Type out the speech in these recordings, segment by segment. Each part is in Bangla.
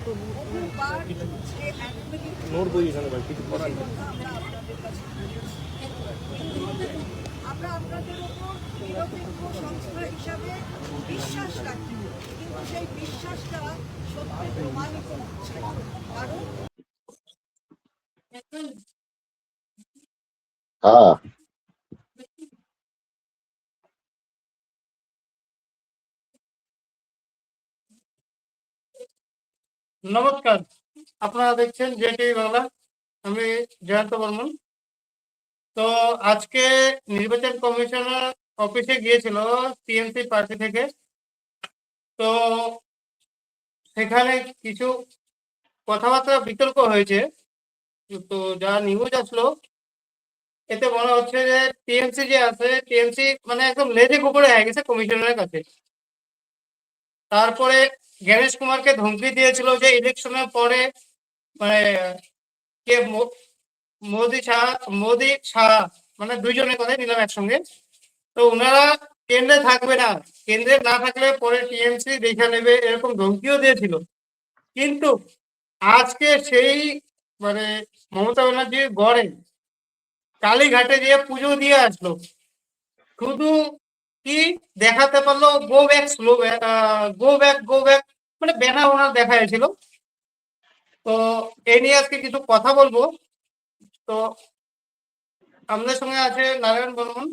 বহুবার যে আমরা আপনাদের উপর নিরপেক্ষ সংস্থা হিসাবে বিশ্বাস রাখি, কিন্তু সেই বিশ্বাসটা সত্যি প্রমাণিত হচ্ছে। কারণ নমস্কার, আপনারা দেখছেন জেটিভি বাংলা। আমি জয়ন্ত বর্মন। তো আজকে নির্বাচন কমিশনার অফিসে গিয়েছিল টিএমসি পার্টি থেকে। তো সেখানে কিছু কথাবার্তা বিতর্ক হয়েছে। তো যা নিউজ আসলো এতে মনে হচ্ছে যে টিএমসি যে আছে, টিএমসি মানে একদম লেজে গোবরে হয়ে গেছে কমিশনারের কাছে। তারপরে গণেশ কুমারকে ধমকি দিয়েছিল যে ইলেকশনের পরে মানে কে মোদি শাহ মানে দুইজনের কথাই নিলাম একসঙ্গে। তো ওনারা কেন্দ্রে থাকবে না, কেন্দ্রে না থাকলে পরে টিএমসি দেখে নেবে, এরকম ধমকিও দিয়েছিল। কিন্তু আজকে সেই মানে মমতা ব্যানার্জির গড়ে কালীঘাটে গিয়ে পুজো দিয়ে আসলো। শুধু কি দেখাতে পারলো, go back slow back, go back go back, মানে ব্যানার ওনার দেখা যাচ্ছিল। তো এই নিয়ে আজকে কিছু কথা বলবো। তো আমাদের সঙ্গে আছে নারায়ণ বর্মন,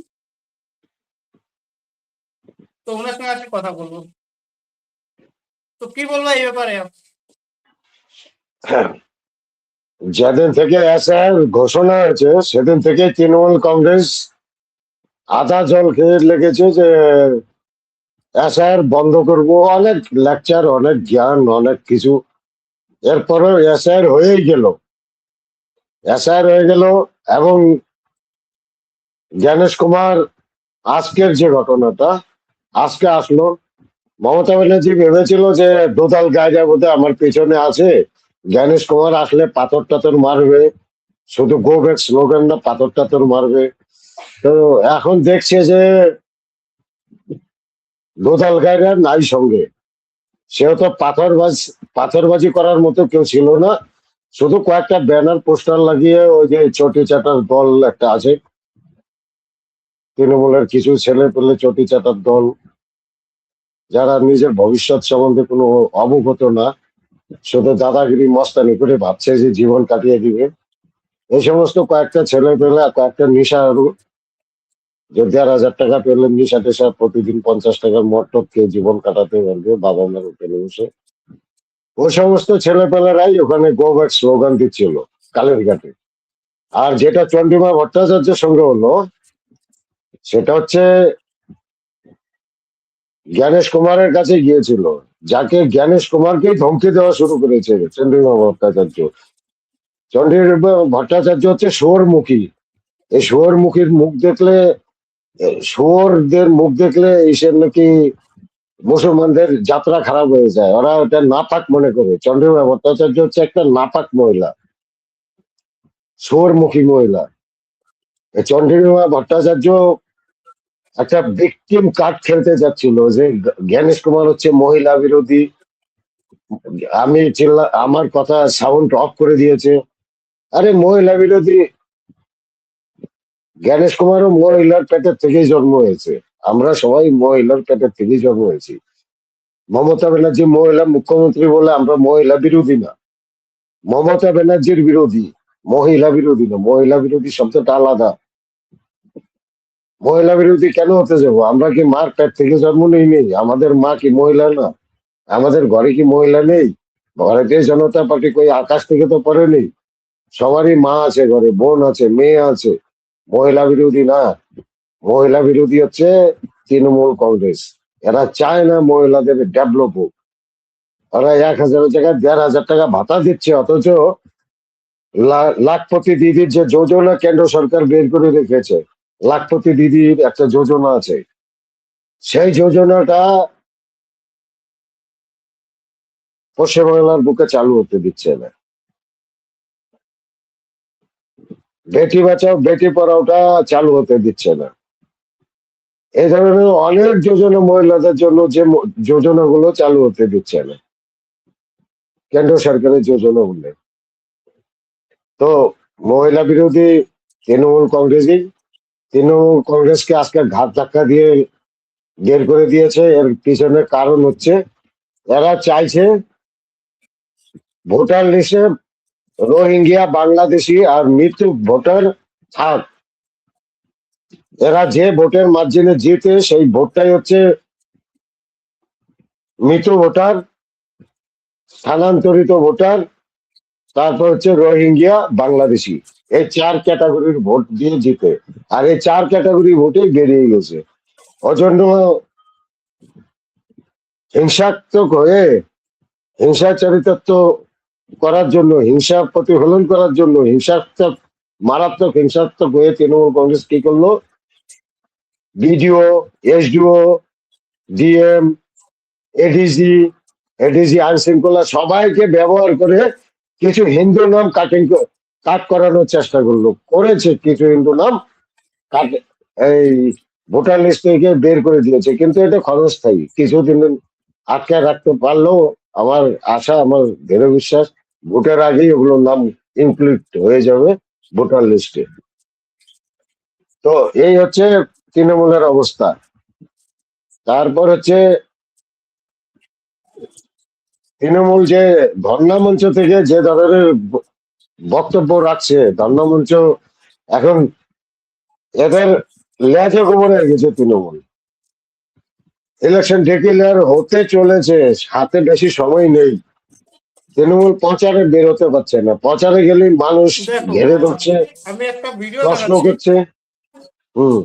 তো ওনার সঙ্গে আজকে কথা বলবো। তো কি বলবো এই ব্যাপারে? যেদিন থেকে এসআইআর ঘোষণা হয়েছে সেদিন থেকে তৃণমূল কংগ্রেস আধা জল খেয়ে লেগেছে যে এসআইআর বন্ধ করব, অনেক লেকচার, অনেক জ্ঞান, অনেক কিছু। এরপরও এসআইআর হয়েই গেল, এসআইআর হয়ে গেল। এবং জ্ঞানেশ কুমার আজকের যে ঘটনাটা আজকে আসলো, মমতা ব্যানার্জি ভেবেছিল যে দোতাল গায়ে বোধ আমার পেছনে আছে, জ্ঞানেশ কুমার আসলে পাথর টাথর মারবে, শুধু গো ব্যাক স্লোগান না, পাথর টাথর মারবে। তো এখন দেখছে যে দোতাল গায়ের নাই সঙ্গে, সেও তো পাথরবাজি করার মতো কেউ ছিল না। শুধু কয়েকটা ব্যানার পোস্টার লাগিয়ে ওই যে চটি চাটার দল একটা আছে, তৃণমূলের কিছু ছেলে পেলে চটি চাটার দল, যারা নিজের ভবিষ্যৎ সম্বন্ধে কোনো অবগত না, শুধু দাদাগিরি মস্তানি করে ভাবছে যে জীবন কাটিয়ে দিবে। এই সমস্ত কয়েকটা ছেলে পেলে, কয়েকটা নিশারু, যে 1,500 টাকা পেলে নিশা টেশা প্রতিদিন 50 টাকার মটট খেয়ে জীবন কাটাতে পারবে বাবা মার হোটেলে বসে, ওই সমস্ত ছেলে পেলেরাই ওখানে গো ব্যাক স্লোগান দিচ্ছিল কালীরঘাটে। আর যেটা চন্দ্রিমা ভট্টাচার্যের সঙ্গে হলো সেটা হচ্ছে জ্ঞানেশ কুমারের কাছে গিয়েছিল, যাকে জ্ঞানেশ কুমারকেই ধমকি দেওয়া শুরু করেছে চন্দ্রিমা ভট্টাচার্য। চন্দ্রিমা ভট্টাচার্য হচ্ছে শুয়োরমুখী। এই শুয়োরমুখীর মুখ দেখলে, শুয়োরদের মুখ দেখলে এসব নাকি মুসলমানদের যাত্রা খারাপ হয়ে যায়, ওরা ওটা নাপাক মনে করে। চন্দ্রিমা ভট্টাচার্য হচ্ছে একটা নাপাক মহিলা, শুয়োরমুখী মহিলা। এই চন্দ্রিমা ভট্টাচার্য একটা ভিকটিম কার্ড খেলতে যাচ্ছিল যে জ্ঞানেশ কুমার হচ্ছে মহিলা বিরোধী। আমি আমার কথা সাউন্ড অফ করে দিয়েছে। আরে মহিলা বিরোধী, জ্ঞানেশ কুমারও মহিলার পেটের থেকেই জন্ম হয়েছে, আমরা সবাই মহিলার পেটের থেকেই জন্ম হয়েছি। মমতা ব্যানার্জি মহিলা মুখ্যমন্ত্রী বলে আমরা মহিলা বিরোধী না, মমতা ব্যানার্জির বিরোধী, মহিলা বিরোধী না। মহিলা বিরোধী শব্দটা আলাদা। মহিলা বিরোধী কেন হতে যাবো? আমরা কি মার পেট থেকে জন্ম নেই? আমাদের মা কি মহিলা না? আমাদের ঘরে কি মহিলা নেই? ভারতীয় জনতা পার্টি কই আকাশ থেকে তো পড়েনি, সবারই মা আছে, ঘরে বোন আছে, মেয়ে আছে। মহিলা বিরোধী না, মহিলা বিরোধী হচ্ছে তৃণমূল কংগ্রেস। এরা চায় না মহিলাদের ডেভেলপ হোক। ওরা 1,000 জায়গায় 1,500 টাকা ভাতা দিচ্ছে, অথচ লাখপতি দিদির যে যোজনা কেন্দ্র সরকার বের করে রেখেছে, লাখপতি দিদির একটা যোজনা আছে, সেই যোজনাটা পশ্চিমবাংলার বুকে চালু হতে দিচ্ছে না। বেটি বাঁচাও বেটি পড়াওটা চালু হতে দিচ্ছে না। এই ধরনের অনেক যোজনা মহিলাদের জন্য, যে যোজনাগুলো চালু হতে দিচ্ছে না। কেন্দ্র সরকারের যোজনা উল্লেখ। তো মহিলা বিরোধী তৃণমূল কংগ্রেসকে আজকে ঘাত ধাক্কা দিয়ে বের করে দিয়েছে। এর পিছনে কারণ হচ্ছে এরা চাইছে ভোটার লিস্টে রোহিঙ্গিয়া, বাংলাদেশি আর মৃত্যু ভোটার থাক। এরা যে ভোটের মার্জিনে জিতে সেই ভোটটাই হচ্ছে মৃত ভোটার, স্থানান্তরিত ভোটার, তারপর হচ্ছে রোহিঙ্গিয়া, বাংলাদেশি। এই 4 ক্যাটাগরির ভোট দিয়ে জিতে। আর এই 4 ক্যাটাগরি ভোটেই বেরিয়ে গেছে। অজন্য হিংসাত্মক হয়ে হিংসাচারিতার্থ করার জন্য, হিংসা প্রতিফলন করার জন্য, মারাত্মক হিংসাত্মক হয়ে তৃণমূল কংগ্রেস কি করলো, বিডিও, এসডিও, ডিএম, এডিজি, আইন শৃঙ্খলা সবাইকে ব্যবহার করে কিছু হিন্দু নাম কাট করানোর চেষ্টা করেছে। কিছু হিন্দু নাম কাট এই ভোটার লিস্ট থেকে বের করে দিয়েছে, কিন্তু এটা ক্ষণস্থায়ী। কিছুদিন আটকে রাখতে পারলেও আমার আশা, আমার দৃঢ় বিশ্বাস, ভোটের আগেই ওগুলোর নাম ইনক্লুড হয়ে যাবে ভোটার লিস্টে। তো এই হচ্ছে তৃণমূলের অবস্থা। তারপর হচ্ছে তৃণমূল যে ধর্ণা মঞ্চ থেকে যে ধরনের বক্তব্য রাখছে, ধর্ণা মঞ্চ এখন এদের লেজে গোবরে গেছে। তৃণমূল ইলেকশন ডিক্লেয়ার হতে চলেছে, হাতে বেশি সময় নেই। তৃণমূল প্রচারে বের হতে পারছে না। প্রচারে গেলেই মানুষ দেখো, ঘেরে ধরছে, আমি একটা ভিডিও প্রশ্ন দেখাচ্ছি। করছে। হম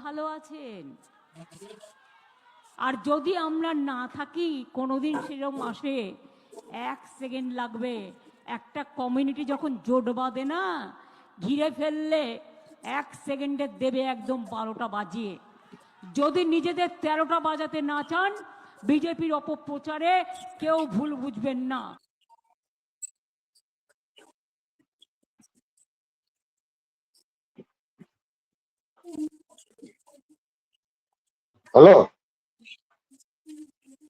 ভালো আছেন। আর যদি আমরা না থাকি, কোনোদিন সেরকম আসে, 1 সেকেন্ড লাগবে। একটা কমিউনিটি যখন জোট বাঁধে না, ঘিরে ফেললে 1 সেকেন্ডে দেবে একদম 12টা বাজিয়ে। যদি নিজেদের 13টা বাজাতে না চান, বিজেপির অপপ্রচারে কেউ ভুল বুঝবেন না। হ্যালো,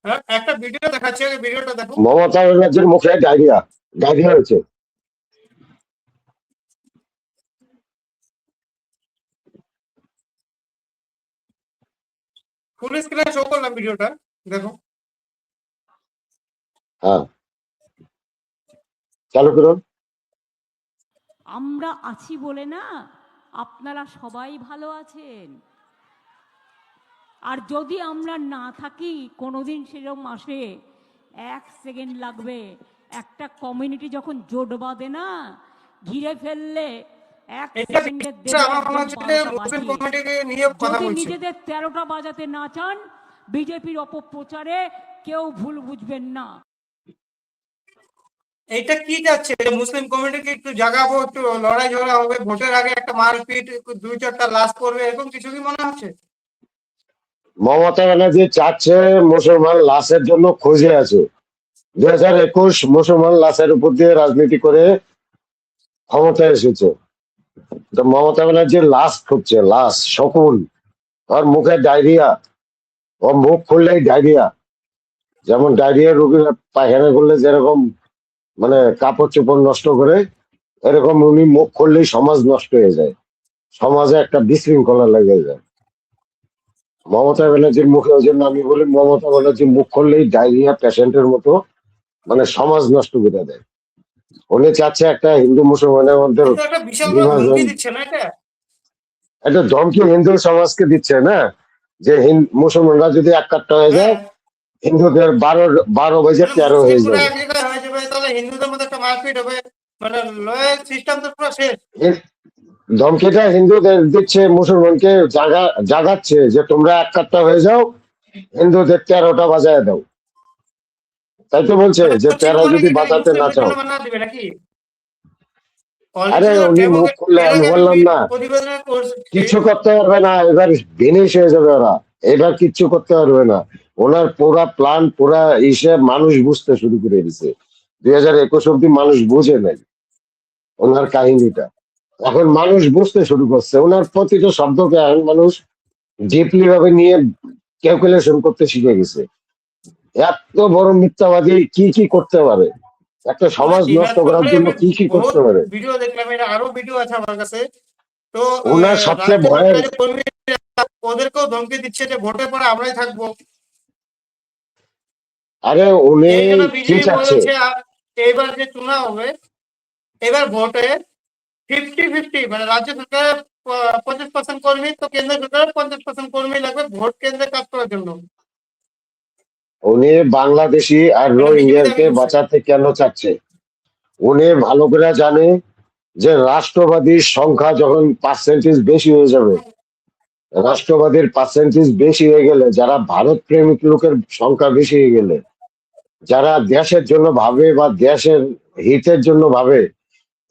হ্যাঁ, একটা ভিডিও দেখাচ্ছি, আগে ভিডিওটা দেখো। মমতা ব্যানার্জির মুখে ডায়রিয়া হয়েছে। ফুল স্ক্রিনে শো করলাম ভিডিওটা, দেখো। হ্যাঁ, চালু করুন। আমরা আছি বলে না আপনারা সবাই ভালো আছেন। আর যদি আমরা না থাকি, কোনোদিন সেরকম আসে, 1 সেকেন্ড লাগবে। একটা কমিউনিটি যখন জোট বাঁধে না, ঘিরে ফেললে 1 এটা সেকেন্ডে দেবে আমার মনে একদম হচ্ছে যে 12টা মুসলিম বাজিয়ে। কমিউনিটিকে নিয়ে কথা যদি বলছে। নিজেদের 13টা বাজাতে না চান, বিজেপির অপপ্রচারে কেউ ভুল বুঝবেন না। এইটা কি যাচ্ছে, মুসলিম কমিউনিটিকে একটু জাগাবো, একটু লড়াই ঝগড়া হবে, ভোটের আগে একটা মারপিট, 2-4টা লাশ পড়বে, এরকম কিছু কি মনে হচ্ছে? মমতা ব্যানার্জি চাচ্ছে মুসলমান লাশের জন্য খুঁজে আছে। 2021 মুসলমান লাশের উপর দিয়ে রাজনীতি করে ক্ষমতায় এসেছে। তো মমতা ব্যানার্জির লাশ খুঁজছে, লাশ, শকুন। ওর মুখে ডায়রিয়া, ও মুখ খুললেই ডায়রিয়া। যেমন ডায়রিয়া রোগীরা পায়খানা করলে যেরকম মানে কাপড় চোপড় নষ্ট করে, এরকম উনি মুখ খুললেই সমাজ নষ্ট হয়ে যায়, সমাজে একটা বিশৃঙ্খলা লেগে যায়। মমতা ব্যানার্জির মুখে, ওই জন্য আমি বলি মমতা ব্যানার্জি মুখ খুললেই ডায়রিয়া পেশেন্টের মতো, মানে সমাজ নষ্ট করে দেয়। উনি চাচ্ছে একটা হিন্দু মুসলমানের মধ্যে এটা একটা বিশাল বড় বিভাজন। হুমকি দিচ্ছে না এটা? এটা ধমকি হিন্দু সমাজকে দিচ্ছে না, যে মুসলমানরা যদি এক কাট্টা হয়ে যায়, হ্যাঁ, হিন্দুদের 12 বেজে মানে 13 হয়ে মুসলিমরা যাবে। এক জায়গায় হয়ে যাবে, তাহলে হিন্দুদের মধ্যে একটা মারপিট হবে, মানে লয়ের সিস্টেম তো পুরো শেষ। এই ধমকিটা হিন্দুদের দিচ্ছে, মুসলমানকে জাগাচ্ছে যে তোমরা এক কাট্টা হয়ে যাও, হিন্দুদের 13টা বাজায় দাও। তাই তো বলছে মানে যে মুসলিম 13 যদি কমিউনিটি বাঁচাতে না মুসলিমদের চাও। জন্য বানা দিবে নাকি? আরে উনি মুখ খুললে এর আমি আগে বললাম না প্রতিবেদনে করছে কিচ্ছু করতে পারবে না, এবার ফিনিশ হয়ে যাবে ওরা, এবার কিচ্ছু করতে পারবে না। ওনার পুরা প্ল্যান পুরা ইসে মানুষ বুঝতে শুরু করে দিছে, 2021 অব্দি মানুষ বুঝে নাই ওনার কাহিনীটা। এখন মানুষ বুঝতে শুরু করছে ওনার প্রতিটা শব্দকে, এখন মানুষ ডিপলি ভাবে নিয়ে ক্যালকুলেশন করতে শিখে গেছে। এত বড় মিথ্যাবাদী কি কি করতে পারে, একটা সমাজ এবার নষ্ট তো করার ভাই জন্য আমি কি কি বহুত করতে পারে। ভিডিও দেখলাম, এটা আরো ভিডিও আছে আমার কাছে। তো ওনার সবচেয়ে রাজনীতির ভয়ের, যে কর্মী, ওদেরকেও ধমকি দিচ্ছে যে ভোটের পরে আমরাই থাকবো। আরে উনি এই জন্য কি বিজেপি চাচ্ছে? বলেছে এবার যে চুনাव হবে, এবার ভোটে 50-50, মানে রাজ্য সরকারের 50% কর্মী, তো কেন্দ্র সরকারের 50% কর্মী লাগবে ভোট কেন্দ্রে কাজ করার জন্য। উনি বাংলাদেশি আর মানে বিজেপি দাবি রোহিঙ্গাকে করছে। বাঁচাতে কেন চাচ্ছে? উনি ভালো করে জানে যে রাষ্ট্রবাদীর সংখ্যা যখন পার্সেন্টেজ বেশি হয়ে যাবে, রাষ্ট্রবাদীর পার্সেন্টেজ বেশি হয়ে গেলে, যারা ভারত প্রেমিক লোকের সংখ্যা বেশি হয়ে গেলে, যারা দেশের জন্য ভাবে বা দেশের হিতের জন্য ভাবে,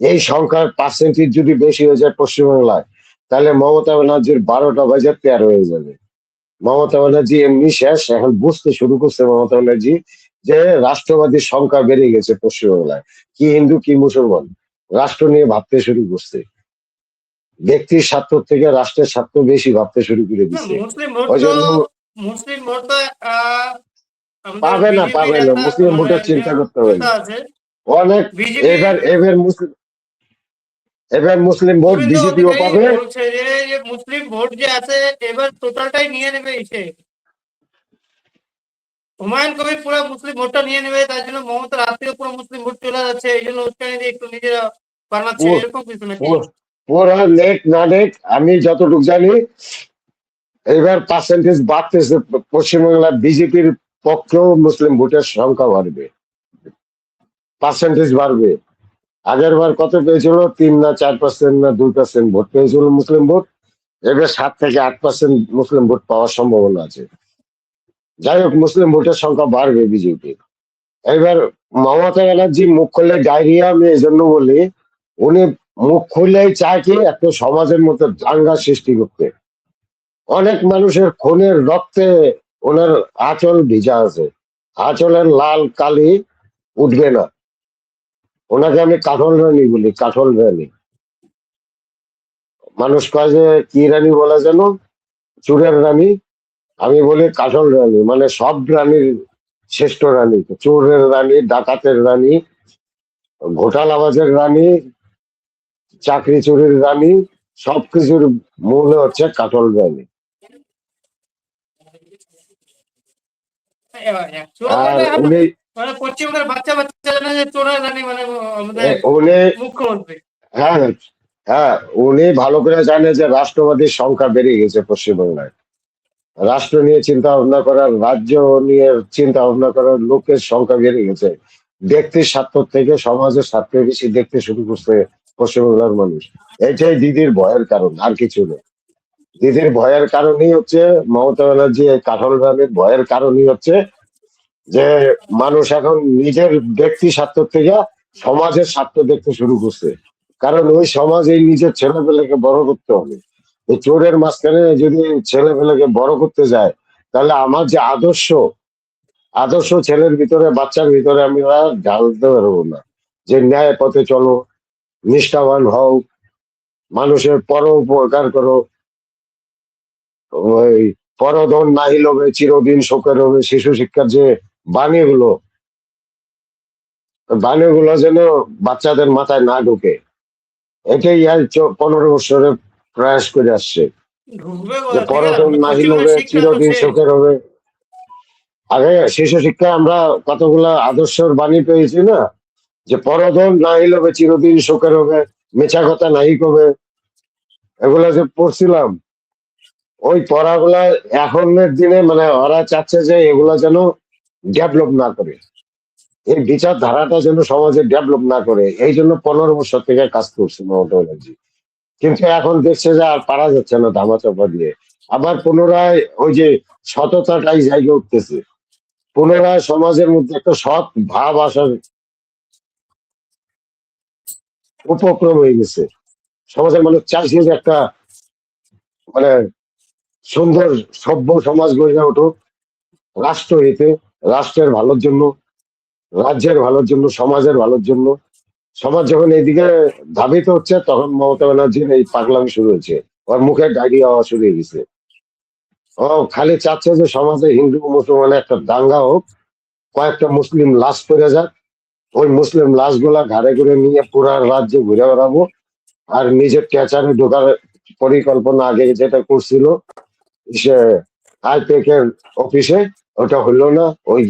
এই সংখ্যার পার্সেন্টেজ যদি বেশি হয়ে যায় পশ্চিমবাংলায়, তাহলে মমতা ব্যানার্জির 12টা বাজে 13 হয়ে যাবে। মমতা ব্যানার্জি এমনি শেষ, এখন বুঝতে শুরু করছে মমতা ব্যানার্জি যে রাষ্ট্রবাদীর সংখ্যা বেড়ে গেছে পশ্চিমবাংলায়, কি হিন্দু কি মুসলমান, রাষ্ট্র নিয়ে ভাবতে শুরু করছে, ব্যক্তির স্বার্থ থেকে রাষ্ট্রের স্বার্থ বেশি ভাবতে শুরু করে না, দিছে। মুসলিম ভোট ওই তো, জন্য মুসলিম ভোট তো আমাদের পাবে না, বিজেপির পাবে না, একটা মুসলিম মানে ভোটের যে চিন্তা করতে হবে নেতা না। আছে অনেক, বিজেপি, এবার মুসলিম ভোট শুভেন্দু বিজেপিও অধিকারী পাবে। বলছে যে যে মুসলিম ভোট যে আছে এবার টোটালটাই নিয়ে নেবে এসে, হুমায়ুন কবির পুরো মুসলিম ভোটটা নিয়ে নেবে, তার জন্য মমতা রাত্রেও পুরো মুসলিম ভোট চলে যাচ্ছে, এই জন্য উস্কানি দিয়ে একটু নিজেরা বানাচ্ছে, পু- এরকম কিছু নাকি? পু- পুরা নেট না নেট আমি যতটুকু জানি, এবার পার্সেন্টেজ বাড়তেছে, পশ্চিমবাংলার বিজেপির পক্ষেও মুসলিম ভোটের সংখ্যা বাড়বে, পার্সেন্টেজ বাড়বে। আগের বার কত পেয়েছিল, 3 না 4% না 2% ভোট পেয়েছিল মুসলিম ভোট, এবার 7 থেকে 8% মুসলিম ভোট পাওয়ার সম্ভাবনা আছে। যাই হোক, মুসলিম ভোটের সংখ্যা বাড়বে বিজেপি। এবার মমতা ব্যানার্জি মুখ খুললে ডায়রিয়া, আমি এই জন্য বলি, উনি মুখ খুললেই চায় কি একটা সমাজের মধ্যে দাঙ্গা সৃষ্টি করতে। অনেক মানুষের খুনের রক্তে ওনার আঁচল ভিজা আছে, আঁচলের লাল কালি উঠবে না। ওনাকে আমি কাঠল রানী বলি, কাঠল রানী। মানুষ কয় যে কি রানী বলা যেন, চুরের রানী, আমি বলি কাঠল রানী, মানে সব রানীর শ্রেষ্ঠ রানী, চোরের রানী, ডাকাতের রানী, ঘোটালাবাজের রানী, চাকরি চুরির রানী, সবকিছুর মূল হচ্ছে কাঠল রানী। আর actually এখন উনি মানে পশ্চিমবঙ্গের বাচ্চা বাচ্চা জানে যে চোরের রানী মানে আমাদের উনি মুখ্যমন্ত্রী। হ্যাঁ, হ্যাঁ, উনি ভালো করে জানে যে রাষ্ট্রবাদীর সংখ্যা বেড়ে গেছে পশ্চিমবাংলায়। রাষ্ট্র নিয়ে চিন্তা ভাবনা করার, রাজ্য নিয়ে চিন্তা ভাবনা করার লোকের সংখ্যা বেড়ে গেছে। ব্যক্তির স্বার্থ থেকে সমাজের স্বার্থে বেশি দেখতে শুরু করছে পশ্চিমবাংলার মানুষ। এটাই দিদির ভয়ের কারণ, আর কিছু না। দিদির ভয়ের কারণই হচ্ছে মমতা ব্যানার্জি, এই কাঠল রানের ভয়ের কারণই হচ্ছে যে মানুষ এখন নিজের ব্যক্তি স্বার্থ থেকে সমাজের স্বার্থ দেখতে শুরু করছে। কারণ ওই সমাজ এই নিজের ছেলেপেলেকে বড় করতে হবে। এই চোরের মাঝখানে যদি ছেলেপেলেকে বড় করতে যায়, তাহলে আমার যে আদর্শ, আদর্শ ছেলের ভিতরে বাচ্চার ভিতরে আমি আর ঢালতে পারবো না। যে ন্যায় পথে চলো, নিষ্ঠাবান হও, মানুষের পর উপকার করো, ওই পরধন নাহি লোভে চিরদিন শোকের হবে, শিশু শিক্ষার যে বাণীগুলো, বাণীগুলো যেন বাচ্চাদের মাথায় না ঢুকে, এটাই আর 15 বছরে প্রয়াস করে আসছে। ঢুকবে যে কোথা থেকে, পরধন নাহি পশ্চিমবঙ্গের লোভে শিক্ষা তো চিরদিন শেষ। শোকের হবে। আগে শিশু শিক্ষায় আমরা কতগুলা আদর্শের বাণী পেয়েছি না, যে পরধন নাহি লোভে চিরদিন শোকের হবে, মিছা কথা নাহি কবে, এগুলা যে পড়ছিলাম, ওই পড়াগুলা এখনের দিনে মানে ওরা চাচ্ছে যে এগুলা যেন ডেভেলপ না করে, এই বিচার ধারাটা যেন সমাজে ডেভেলপ না করে, এই জন্য 15 বছর থেকে কাজ করছে মমতা ব্যানার্জি। কিন্তু এখন দেখছে যে আর পারা যাচ্ছে না ধামাচাপা দিয়ে, আবার পুনরায় ওই যে সততাটাই জায়গা উঠতেছে, পুনরায় সমাজের মধ্যে একটা সৎ ভাব আসার উপক্রম হয়ে গেছে। সমাজের মানুষ চাইছে যে একটা মানে সুন্দর সভ্য সমাজ গড়ে উঠুক, রাষ্ট্র হিতে, রাষ্ট্রের ভালোর জন্য, রাজ্যের ভালোর জন্য, সমাজের ভালোর জন্য। সমাজ যখন এইদিকে ধাবিত হচ্ছে তখন মমতা ব্যানার্জির এই পাগলামি শুরু হয়েছে, ওর মুখে ডায়রিয়া হওয়া শুরু হয়ে গেছে। ও খালি চাচ্ছে যে সমাজে হিন্দু মুসলমানে একটা দাঙ্গা হোক, কয়েকটা মুসলিম লাশ পড়ে যাক, ওই মুসলিম লাশগুলা ঘাড়ে করে নিয়ে পুরা রাজ্যে ঘুরে বেড়াবো, আর নিজের ক্যাচারে ঢোকার পরিকল্পনা আগে যেটা করছিল সে আইপেক এর অফিসে, ওটা হলো না, ওই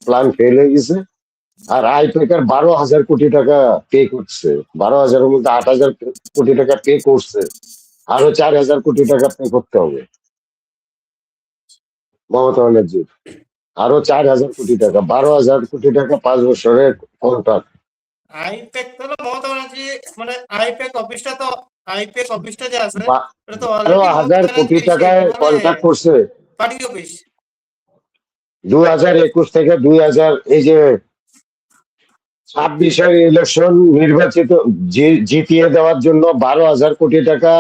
প্ল্যান ফেল হয়ে গেছে। আর আইপেক এর 12,000 কোটি টাকা পে করছে, 12,000-এর মধ্যে 8,000 কোটি টাকা পে করছে, আরো 4,000 কোটি টাকা পে করতে হবে মমতা ব্যানার্জি, আরো 4,000 কোটি টাকা, 12,000 কোটি টাকা 5 বছরের কন্ট্রাক্ট। আইপ্যাক তো হলো মমতা ব্যানার্জি, মানে আইপ্যাক অফিসটা যে আছে এটা তো বারো অলরেডি মমতা হাজার কোটি ব্যানার্জি টাকায় মানে কন্ট্রাক্ট করছে পার্টি অফিস। 2021 থেকে 2000, এই যে 26-এর ইলেকশন নির্বাচিত জিতিয়ে দেওয়ার জন্য 12,000 কোটি টাকা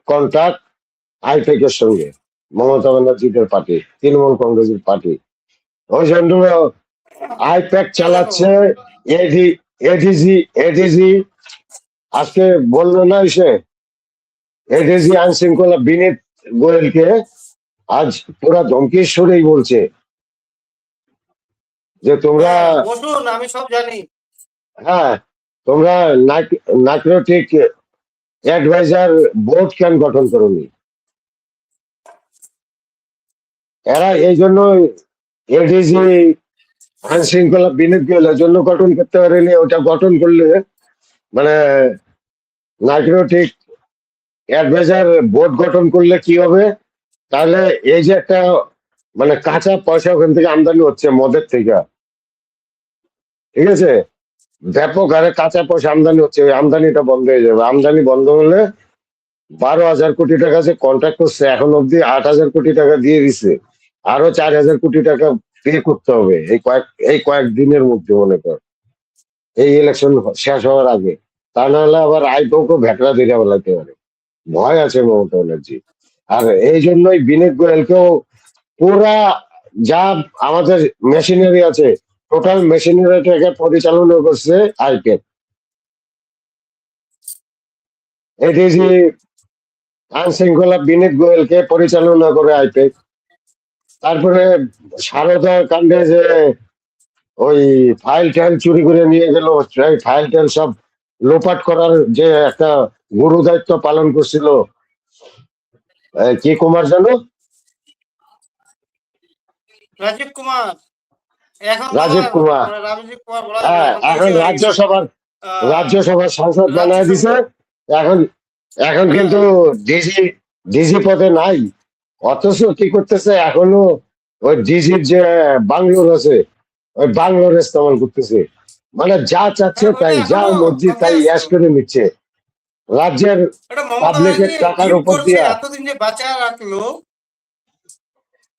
কন্ট্রাক্ট আইপ্যাক এর সঙ্গে, মমতা ব্যানার্জিদের পার্টি, তৃণমূল কংগ্রেসের পার্টি। ওই জন্য আইপ্যাক এ দেখো, চালাচ্ছে এডি এডিজি এডিজি। আজকে বললো না সে, এডিজি আইন শৃঙ্খলা বিনীত গোয়েলকে আজ পুরা ধমকির সুরেই বলছে যে তোমরা, হ্যাঁ বসুন, আমি সব জানি। হ্যাঁ, তোমরা নাইক্রোটিক অ্যাডভাইজার বোর্ড কেন গঠন করনি? এরা এই জন্য এডিজি আইন শৃঙ্খলা বিনীত গোয়েলের জন্য গঠন করতে পারেনি। ওটা গঠন করলে মানে নাইক্রোটিক অ্যাডভাইজার বোর্ড গঠন করলে কি হবে, তাহলে এই যে একটা মানে কাঁচা পয়সা ওখান থেকে আমদানি হচ্ছে মদের থেকে, ঠিক আছে, ব্যাপক হারে কাঁচা পয়সা আমদানি হচ্ছে, ওই আমদানিটা বন্ধ হয়ে যাবে। আমদানি বন্ধ হলে 12,000 কোটি টাকা যে কন্ট্রাক্ট করছে এখন অব্দি 8,000 কোটি টাকা দিয়ে দিছে, আরো 4,000 কোটি টাকা পে করতে হবে এই কয়েক দিনের মধ্যে, মনে কর এই ইলেকশন শেষ হওয়ার আগে। তা নাহলে আবার আইপোকে ভেটরা দিয়ে বেলাতে পারে, ভয় আছে মমতা ব্যানার্জি। আর এই জন্যই বিনীত গোয়েলকেও পুরা যা আমাদের মেশিনারি আছে, টোটাল মেশিনারিটাকে পরিচালনা করছে আইপেক, এডিজি আইন শৃঙ্খলা বিনীত গোয়েলকে পরিচালনা করে আইপেক। তারপরে সারদা কাণ্ডে যে ওই ফাইল টাইল চুরি করে নিয়ে গেল, সেই ফাইল টাইল সব লোপাট করার যে একটা গুরু দায়িত্ব পালন করছিল কি কুমার জানো, রাজীব কুমার, এখন তো রাজীব আবার কুমার। মানে রাজীব কুমার বলা যাবে না, হ্যাঁ, এখন তো এখন ইসে হয়ে গেছে রাজ্যসভার সাংসদ বানায় দিছে। রাজ্যসভা। এখন এখন হ্যাঁ, কিন্তু ডিজি ডিজি পদে নাই, অথচ কি করতেছে এখনো ওই ডিজির যে বাংলোর আছে, ওই বাংলোর ইস্তেমাল করতেছে, মানে যা চাচ্ছে হ্যাঁ, তাই, ওইটা যা এখনো মর্জি তাই অভ্যাস অ্যাশ তো। করে নিচ্ছে রাজ্যের এটা মমতা পাবলিকের ব্যানার্জি টাকার গিফট উপর করছে, দিয়া। এতদিন যে বাঁচা রাখলো,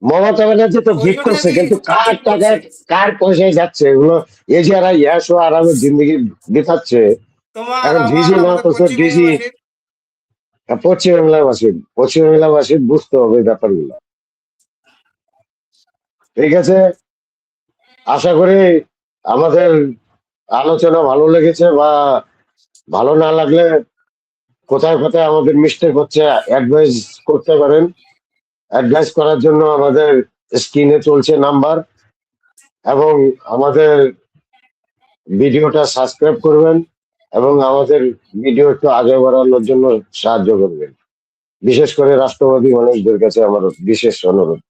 মমতা ব্যানার্জি তো ওই গিফট জন্য করছে, কি কিন্তু কার ঠিক করছে। টাকায় কার পয়সায় যাচ্ছে এগুলো, এই যে এরা ইয়াস ও আরামের জিন্দগি বিতাচ্ছে। তোমার এখন আমার ডিজি না আমাদের করছে ডিজি, পশ্চিমবঙ্গবাসীর। পশ্চিমবাংলাবাসীর বুঝতে হবে এই ব্যাপারগুলো, ঠিক আছে। আশা করি আমাদের আলোচনা ভালো লেগেছে, বা ভালো না লাগলে কোথায় কোথায় আমাদের মিস্টেক হচ্ছে অ্যাডভাইস করতে পারেন। অ্যাডভাইস করার জন্য আমাদের স্ক্রিনে চলছে নাম্বার, এবং আমাদের ভিডিওটা সাবস্ক্রাইব করবেন, এবং আমাদের ভিডিও একটু আগে বাড়ানোর জন্য সাহায্য করবেন। বিশেষ করে রাষ্ট্রবাদী মানুষদের কাছে আমার বিশেষ অনুরোধ।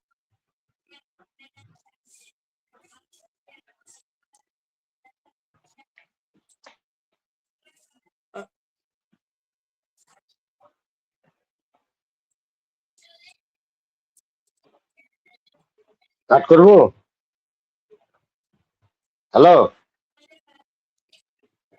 কাট করবো? হ্যালো।